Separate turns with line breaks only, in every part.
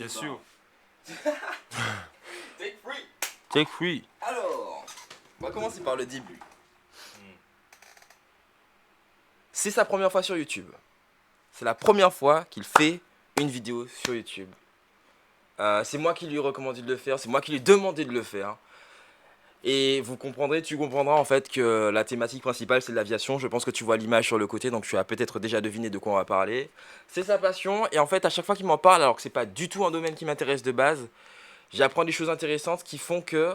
Bien sûr.
Take free.
Take free.
Alors, on va commencer par le début. C'est sa première fois sur YouTube. C'est la première fois qu'il fait une vidéo sur YouTube. C'est moi qui lui ai recommandé de le faire, c'est moi qui lui ai demandé de le faire. Et tu comprendras en fait que la thématique principale c'est l'aviation. Je pense que tu vois l'image sur le côté, donc tu as peut-être déjà deviné de quoi on va parler. C'est sa passion, et en fait à chaque fois qu'il m'en parle, alors que c'est pas du tout un domaine qui m'intéresse de base, j'apprends des choses intéressantes qui font que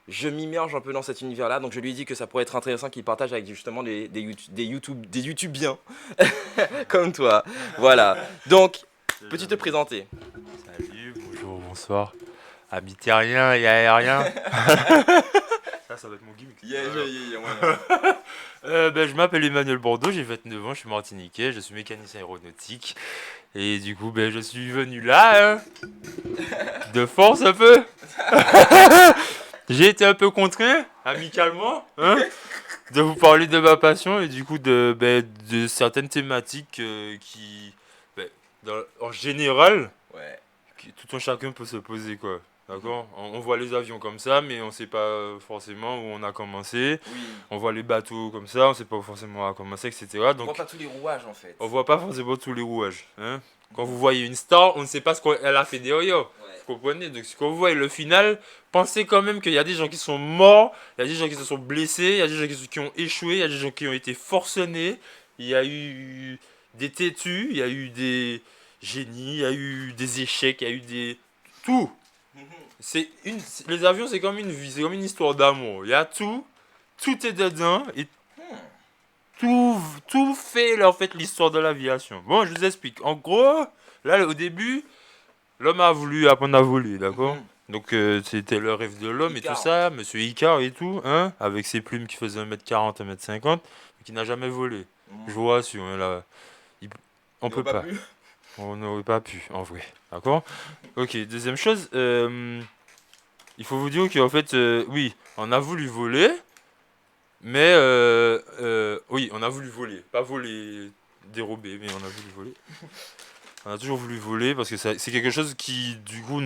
je m'immerge un peu dans cet univers-là. Donc je lui ai dit que ça pourrait être intéressant qu'il partage avec justement des YouTubiens comme toi. Voilà. Donc, peux-tu te présenter?
Salut, bonjour, bonsoir. Amis terriens et aériens. Ça va être mon gimmick. Je m'appelle Emmanuel Bordeaux, j'ai 29 ans, je suis martiniquais, je suis mécanicien aéronautique. Et du coup, je suis venu là, de force un peu. J'ai été un peu contraint, amicalement, de vous parler de ma passion et du coup de certaines thématiques qui, en général,
Ouais.
tout un chacun peut se poser, quoi. D'accord. On voit les avions comme ça, mais on sait pas forcément où on a commencé.
Oui.
On voit les bateaux comme ça, on sait pas forcément où on a commencé, etc.
On voit pas tous les rouages en fait.
On voit pas forcément tous les rouages. Hein. Quand vous voyez une star, on ne sait pas ce qu'elle a fait derrière.
Ouais.
Vous comprenez? Donc, quand vous voyez le final, pensez quand même qu'il y a des gens qui sont morts, il y a des gens qui se sont blessés, il y a des gens qui ont échoué, il y a des gens qui ont été forcenés, il y a eu des têtus, il y a eu des génies, il y a eu des échecs, il y a eu des... Tout. Les avions, c'est comme une vie, c'est comme une histoire d'amour. Il y a tout, tout est dedans, et tout fait en fait l'histoire de l'aviation. Bon, je vous explique. En gros, là, au début, l'homme a voulu apprendre à voler, d'accord? Donc, c'était le rêve de l'homme et tout ça, monsieur Icare et tout, hein, avec ses plumes qui faisaient 1m40, 1m50, mais qui n'a jamais volé. Je vous rassure, hein, là, on peut pas. On n'aurait pas pu, en vrai. D'accord? Ok, deuxième chose, il faut vous dire qu'en fait, oui, on a voulu voler, mais oui, on a voulu voler. Pas voler, dérober, mais on a voulu voler. On a toujours voulu voler parce que c'est quelque chose qui, du coup,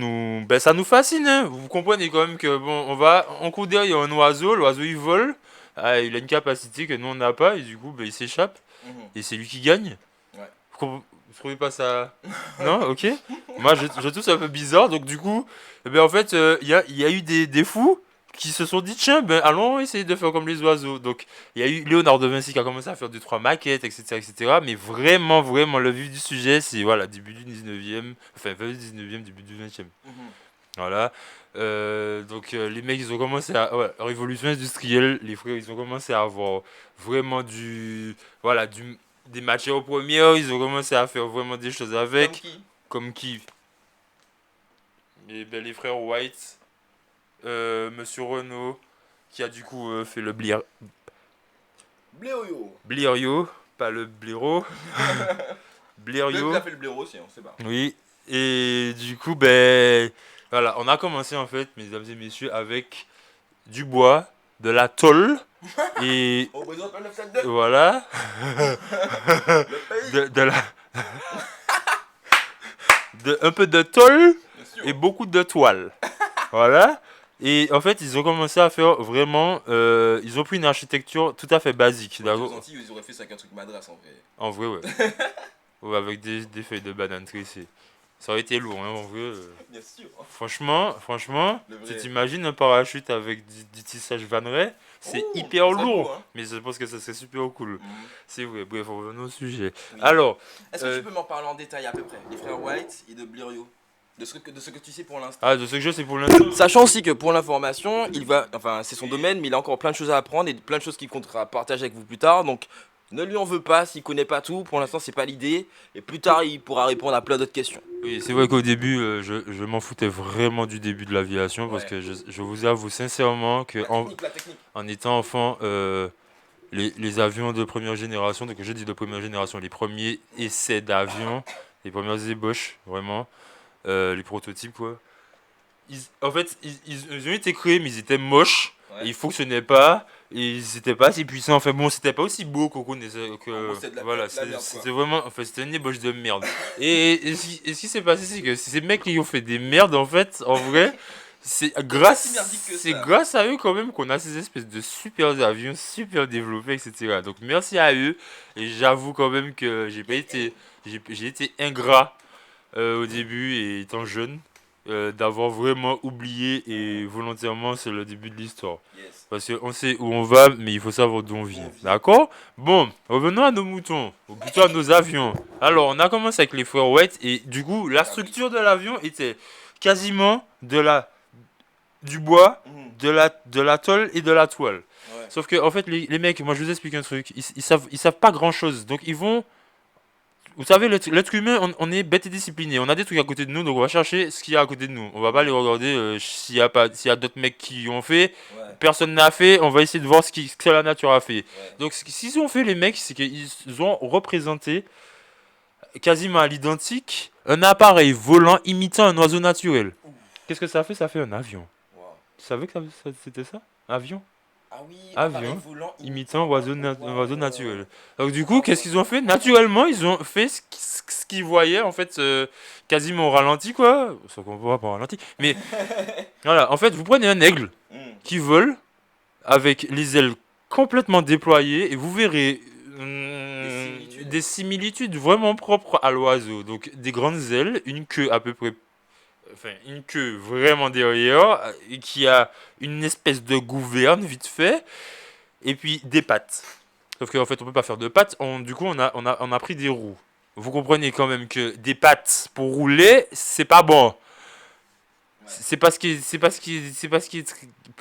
ça nous fascine. Hein. Vous comprenez quand même que, bon, on court derrière un oiseau, l'oiseau il vole, il a une capacité que nous on n'a pas, et du coup, il s'échappe, et c'est lui qui gagne.
Ouais.
Vous trouvez pas ça. Non? Ok? Moi, je trouve ça un peu bizarre, donc du coup, en fait, il y a eu des fous qui se sont dit, tiens, allons essayer de faire comme les oiseaux. Donc, il y a eu Léonard de Vinci qui a commencé à faire 2-3 maquettes, etc. Mais vraiment, vraiment, le vif du sujet, c'est, voilà, début du 19e, enfin, fin du 19e, début du 20e. Voilà. Donc, les mecs, ils ont commencé à... Ouais, révolution industrielle, les frères, ils ont commencé à avoir vraiment des matières premières, ils ont commencé à faire vraiment des choses avec. Comme qui? Les frères White, Monsieur Renault, qui a du coup fait le Blériot, pas le blaireau. Blériot.
Il a fait le blaireau aussi, on sait pas.
Oui, et du coup, voilà, on a commencé en fait, mesdames et messieurs, avec du bois, de la tôle, et
Au besoin de 972.
voilà,
Le pays.
un peu de tôle et beaucoup de toile. Voilà. Et en fait, ils ont commencé à faire vraiment. Ils ont pris une architecture tout à fait basique.
Ouais, aux Antilles, ils auraient fait ça avec un truc madras en vrai.
En vrai, ouais. Ouais, avec des feuilles de banane tressées. Ça aurait été lourd, hein, en vrai.
Bien sûr.
Franchement, tu t'imagines un parachute avec du tissage vannerais, c'est hyper lourd. Beau, hein. Mais je pense que ça serait super cool. C'est vrai, bref, revenons au sujet. Oui. Alors.
Est-ce que tu peux m'en parler en détail à peu près? Les frères White et de Blériot. De ce que tu sais pour l'instant.
Ah, de ce que je sais pour l'instant.
Sachant aussi que pour l'information, c'est son domaine, mais il a encore plein de choses à apprendre et plein de choses qu'il comptera partager avec vous plus tard. Donc, ne lui en veux pas s'il connaît pas tout. Pour l'instant, c'est pas l'idée. Et plus tard, il pourra répondre à plein d'autres questions.
Oui, c'est vrai qu'au début, je m'en foutais vraiment du début de l'aviation parce que je vous avoue sincèrement que en étant enfant, les avions de première génération, donc je dis de première génération, les premiers essais d'avions, les premières ébauches, vraiment. Les prototypes quoi. En fait, ils ont été créés mais ils étaient moches.
Ouais.
Et il fonctionnait pas. Et c'était pas assez puissant. Enfin bon, c'était pas aussi beau qu'on connaissait.
En
Que,
gros, c'est de la,
voilà,
de la merde, quoi.
c'était vraiment. Enfin, c'était une ébauche de merde. Et ce qui s'est passé, c'est que ces mecs qui ont fait des merdes, en fait, en vrai, c'est
Si merdique que
c'est
ça.
grâce à eux quand même qu'on a ces espèces de super avions, super développés, etc. Donc merci à eux. Et j'avoue quand même que j'ai été ingrat au début et étant jeune, d'avoir vraiment oublié et volontairement c'est le début de l'histoire.
Yes.
Parce qu'on sait où on va, mais il faut savoir d'où on vient. D'accord? Bon, revenons à nos moutons, ou plutôt à nos avions. Alors, on a commencé avec les frères White, et du coup, la structure de l'avion était quasiment du bois,
Mhm.
de la tôle et de la toile.
Ouais.
Sauf que, en fait, les mecs, moi je vous explique un truc, ils savent pas grand chose. Donc, ils vont. Vous savez, l'être humain, on est bête et discipliné. On a des trucs à côté de nous, donc on va chercher ce qu'il y a à côté de nous. On va pas aller regarder s'il y a d'autres mecs qui ont fait.
Ouais.
Personne n'a fait, on va essayer de voir ce que la nature a fait.
Ouais.
Donc, ce qu'ils ont fait, les mecs, c'est qu'ils ont représenté quasiment à l'identique un appareil volant imitant un oiseau naturel.
Ouh.
Qu'est-ce que ça fait? Ça fait un avion.
Wow.
Tu savais que c'était ça? Avion?
Ah oui,
Avion,
appareil volant
imitant un oiseau naturel. Donc du
Ah
coup, qu'est-ce
ouais.
qu'ils ont fait? Naturellement, ils ont fait ce qu'ils voyaient, en fait, quasiment au ralenti, quoi. Sauf qu'on voit pas au ralenti. Mais voilà, en fait, vous prenez un aigle
Mm.
qui vole avec les ailes complètement déployées et vous verrez des similitudes vraiment propres à l'oiseau. Donc des grandes ailes, une queue à peu près, enfin une queue vraiment derrière, et qui a une espèce de gouverne vite fait, et puis des pattes. Sauf qu'en fait on peut pas faire de pattes, du coup on a pris des roues. Vous comprenez quand même que des pattes pour rouler, c'est pas bon. C'est pas ce qui est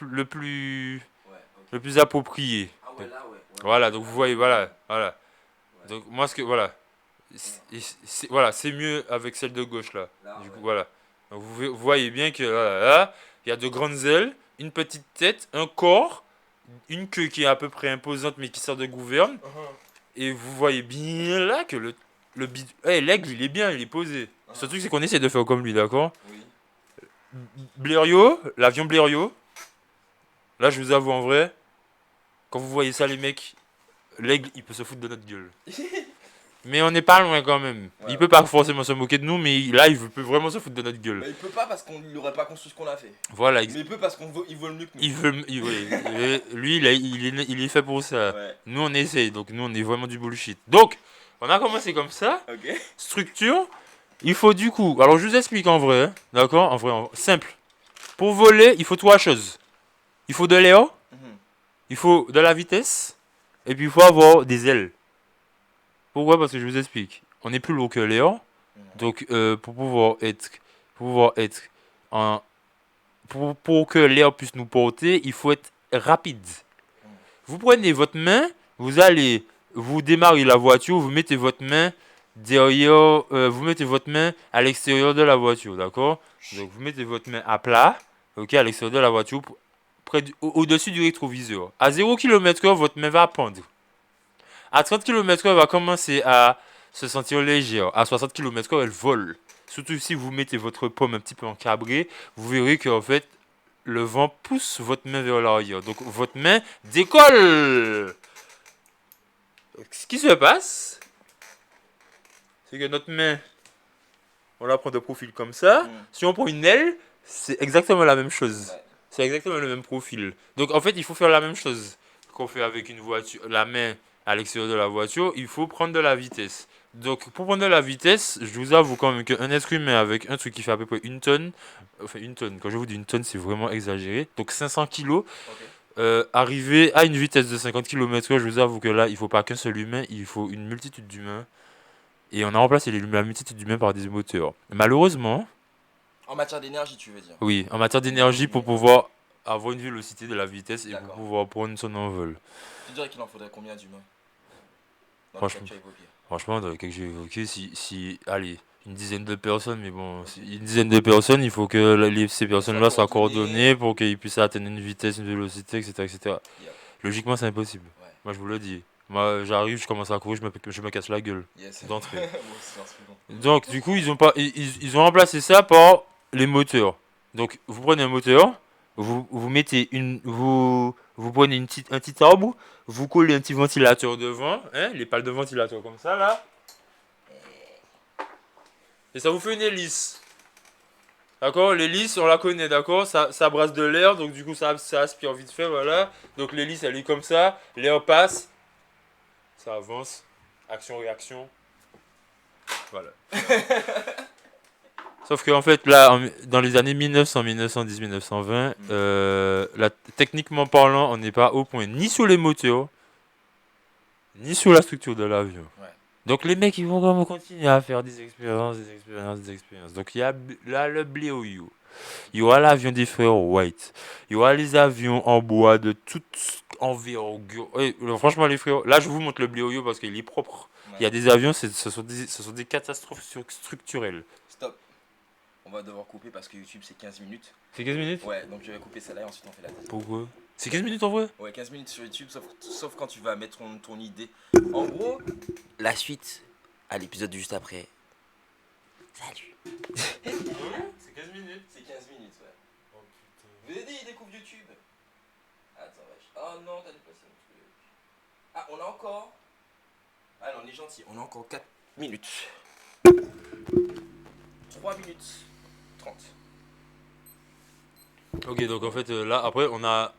le plus
Ouais, ok.
le plus approprié.
Ah ouais, là, ouais. Ouais.
Voilà, donc vous voyez, voilà.
Ouais.
Donc moi voilà, voilà, c'est mieux avec celle de gauche là.
Là,
Du coup
ouais.
voilà. Donc vous voyez bien que là, il y a de grandes ailes, une petite tête, un corps, une queue qui est à peu près imposante mais qui sert de gouverne. Et vous voyez bien là que l'aigle il est bien, il est posé. Ce truc c'est qu'on essaie de faire comme lui, d'accord?
Oui.
Blériot, l'avion Blériot. Là je vous avoue en vrai, quand vous voyez ça les mecs, l'aigle il peut se foutre de notre gueule. Mais on n'est pas loin quand même.
Ouais,
Il peut pas forcément se moquer de nous, mais là, peut vraiment se foutre de notre gueule.
Bah, il peut pas parce qu'on n'aurait pas construit ce qu'on a fait.
Voilà,
Mais il peut parce qu'il vole mieux que nous.
lui, il est fait pour ça.
Ouais.
Nous, on essaye, donc nous, on est vraiment du bullshit. Donc, on a commencé comme ça.
Ok.
Structure, il faut du coup. Alors, je vous explique en vrai, hein, d'accord? En vrai, simple. Pour voler, il faut trois choses. Il faut de l'air,
Mhm.
il faut de la vitesse, et puis il faut avoir des ailes. Pourquoi? Parce que je vous explique. On est plus lourd que l'air. Donc, pour pouvoir être en, pour que l'air puisse nous porter, il faut être rapide. Vous prenez votre main, vous démarrez la voiture, vous mettez votre main derrière, vous mettez votre main à l'extérieur de la voiture, d'accord? Donc, vous mettez votre main à plat, ok, à l'extérieur de la voiture, au-dessus du rétroviseur. À 0 km/h, votre main va pendre. À 30 km/h, elle va commencer à se sentir légère. À 60 km/h, elle vole. Surtout si vous mettez votre paume un petit peu encabrée, vous verrez qu'en fait, le vent pousse votre main vers l'arrière. Donc votre main décolle. Ce qui se passe, c'est que notre main, on la prend de profil comme ça. Si on prend une aile, c'est exactement la même chose.
Ouais.
C'est exactement le même profil. Donc en fait, il faut faire la même chose qu'on fait avec une voiture. La main à l'extérieur de la voiture, il faut prendre de la vitesse. Donc pour prendre de la vitesse, je vous avoue quand même qu'un être humain avec un truc qui fait à peu près une tonne, enfin une tonne, quand je vous dis une tonne, c'est vraiment exagéré. Donc 500 kilos, arriver à une vitesse de 50 km/h, je vous avoue que là, il faut pas qu'un seul humain, il faut une multitude d'humains. Et on a remplacé la multitude d'humains par des moteurs. Malheureusement,
En matière d'énergie, tu veux dire.
oui, en matière d'énergie, pour pouvoir avoir une vélocité de la vitesse et pour
D'accord.
pouvoir prendre son envol.
Tu dirais qu'il en faudrait combien d'humains dans
Franchement.
le cas que tu as évoqué.
Franchement, dans le cas que j'ai évoqué, allez, une dizaine de personnes, mais bon, une dizaine de personnes, il faut que ces personnes-là soient coordonnées pour qu'ils puissent atteindre une vitesse, une vélocité, etc. etc.
Yep.
Logiquement, c'est impossible.
Ouais.
Moi, je vous le dis. Moi, j'arrive, je commence à courir, je me casse la gueule
Yes.
d'entrée.
Moi aussi, en suivant.
Donc, du coup, ils ont remplacé ça par les moteurs. Donc, vous prenez un moteur, vous mettez vous prenez un petit arbre, vous collez un petit ventilateur devant, hein, les pales de ventilateur comme ça là, et ça vous fait une hélice. D'accord, l'hélice, on la connaît, d'accord, ça brasse de l'air, donc du coup ça aspire vite fait, voilà. Donc l'hélice elle est comme ça, l'air passe, ça avance, action-réaction, voilà. Sauf qu'en fait, là, dans les années 1900, 1910, 1920, techniquement parlant, on n'est pas au point ni sur les moteurs, ni sur la structure de l'avion.
Ouais.
Donc les mecs, ils vont vraiment continuer à faire des expériences, des expériences, des expériences. Donc il y a là le bléoyo. Il y aura l'avion des frères White. Il y aura les avions en bois de toute envergure. Franchement, les frères, là, je vous montre le bléoyo parce qu'il est propre.
Ouais.
Il y a des avions, ce sont des catastrophes structurelles.
Stop. On va devoir couper parce que YouTube c'est 15 minutes.
C'est 15 minutes?
Ouais, donc je vais couper ça là et ensuite on fait la deuxième.
Pourquoi? C'est 15 minutes en vrai?
Ouais, 15 minutes sur YouTube, sauf quand tu vas mettre ton idée. En gros, la suite à l'épisode juste après. Salut.
C'est 15 minutes.
C'est 15 minutes, ouais.
Oh putain.
Je vous ai dit, il découvre YouTube. Attends, wesh. Oh non, t'as déplacé mon truc. Ah, on a encore. Ah non, on est gentil. On a encore 4 minutes. 3 minutes 30.
Ok, donc en fait, là, après, on a.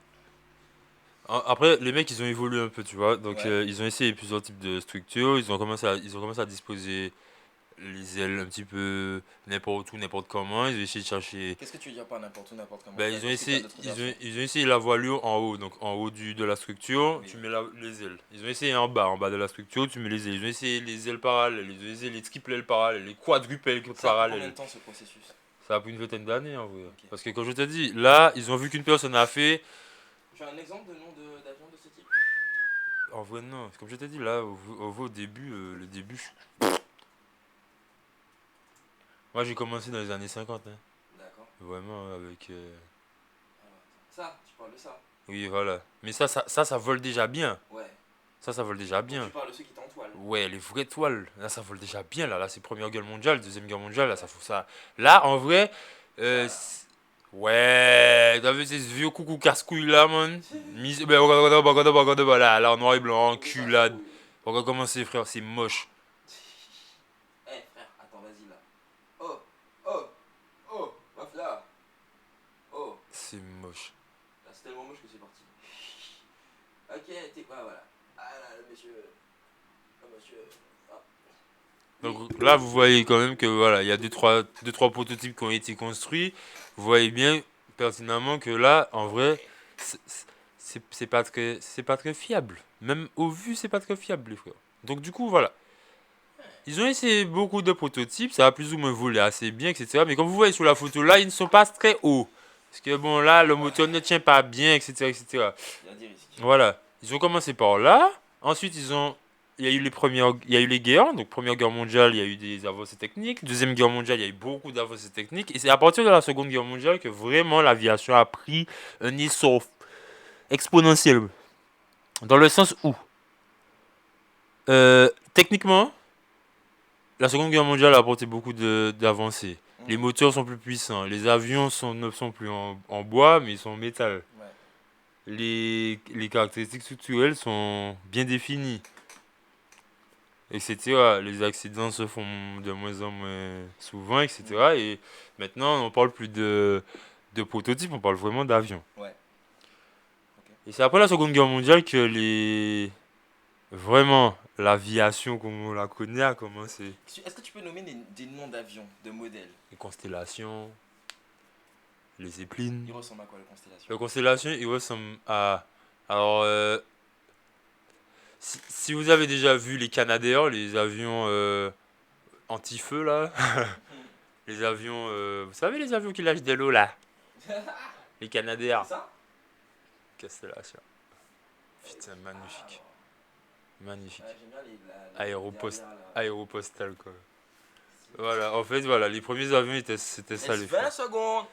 Après, les mecs, ils ont évolué un peu, tu vois. Donc,
Ouais.
ils ont essayé plusieurs types de structures. Ils ont commencé à disposer les ailes un petit peu n'importe où, n'importe comment. Ils ont essayé de chercher.
Qu'est-ce que tu veux dire par n'importe où, n'importe comment?
Ben,
Est-ce que t'as d'autres versions?
ils ont essayé la voilure en haut. Donc, en haut de la structure,
Oui.
tu mets les ailes. Ils ont essayé en bas de la structure, tu mets les ailes. Ils ont essayé les ailes parallèles. Ils ont essayé les triple ailes parallèles, les quadruple ailes
Ça a pris combien
parallèles.
de temps ce processus?
Ça a pris une vingtaine d'années en vrai.
Ok.
Parce que quand je te dis, là, ils ont vu qu'une personne a fait.
Tu as un exemple de nom d'avion de ce type?
En vrai, non. Comme je t'ai dit, là, au début, le début. Moi, j'ai commencé dans les années 50, hein.
D'accord.
Vraiment, avec.
Alors, ça, tu parles de ça?
Oui, voilà. Mais ça vole déjà bien.
Ouais.
Ça vole déjà
Donc
bien.
tu parles de ceux qui étaient en toile.
Ouais, les vraies toiles. Là, ça vole déjà bien. Là, c'est Première Guerre mondiale, Deuxième Guerre mondiale. Là, ça fout ça. Là, en vrai. Ouais, t'as vu ces vieux coucou casse-couilles là, man? Ben, regarde, voilà, là, en noir et blanc, enculade. Regarde comment c'est, frère, c'est moche.
Eh frère, attends, vas-y là. Oh, oh, oh, hop là. Oh,
C'est moche.
là c'est tellement moche que c'est parti. Ok, t'es quoi, voilà. Ah là, le monsieur. Ah, monsieur. Ah.
Donc là, vous voyez quand même que voilà, il y a deux, trois prototypes qui ont été construits. Vous voyez bien pertinemment que là, en vrai, c'est c'est pas très fiable. Même au vu, c'est pas très fiable, les frères. Donc du coup, voilà. Ils ont essayé beaucoup de prototypes, ça a plus ou moins volé assez bien, etc. Mais comme vous voyez sur la photo, là, ils ne sont pas très hauts. Parce que bon, là, le moteur ne tient pas bien, etc., etc.
Il y a des risques.
Voilà. Ils ont commencé par là. Ensuite, il y a eu il y a eu les guerres. Donc, Première Guerre mondiale, il y a eu des avancées techniques. Deuxième Guerre mondiale, il y a eu beaucoup d'avancées techniques. Et c'est à partir de la Seconde Guerre mondiale que vraiment l'aviation a pris un essor exponentiel. Dans le sens où, techniquement, la Seconde Guerre mondiale a apporté beaucoup d'avancées. Les moteurs sont plus puissants. Les avions ne sont plus en bois, mais ils sont en métal.
Ouais.
Les caractéristiques structurelles sont bien définies. Etc. Les accidents se font de moins en moins souvent, etc. Et maintenant, on parle plus de prototypes, on parle vraiment d'avions.
Ouais. Ok.
Et c'est après la Seconde Guerre mondiale que vraiment, l'aviation comme on la connaît a commencé.
Est-ce que tu peux nommer des noms d'avions, de modèles?
Les constellations, les Zeppelin.
Il ressemble à quoi, la constellation?
La constellation, il ressemble à... Alors, si vous avez déjà vu les Canadair, les avions anti-feu là, les avions, vous savez les avions qui lâchent de l'eau là, les Canadair.
C'est ça?
Constellation. Putain, magnifique. Magnifique.
Ouais, j'aime bien
Aéropostale quoi. Voilà, en fait, voilà, les premiers avions c'était ça les
20
frères.
secondes.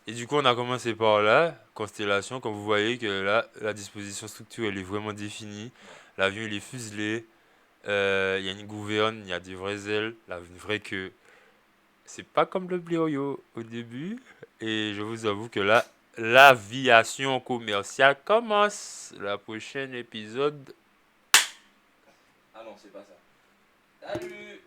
Et du coup, on a commencé par là, constellation, comme vous voyez que là, la disposition structurelle est vraiment définie. L'avion il est fuselé, il y a une gouverne, il y a des vraies ailes, une vraie queue. C'est pas comme le Blériot au début, et je vous avoue que là, l'aviation commerciale commence. Le prochain épisode.
Ah non, c'est pas ça. Salut!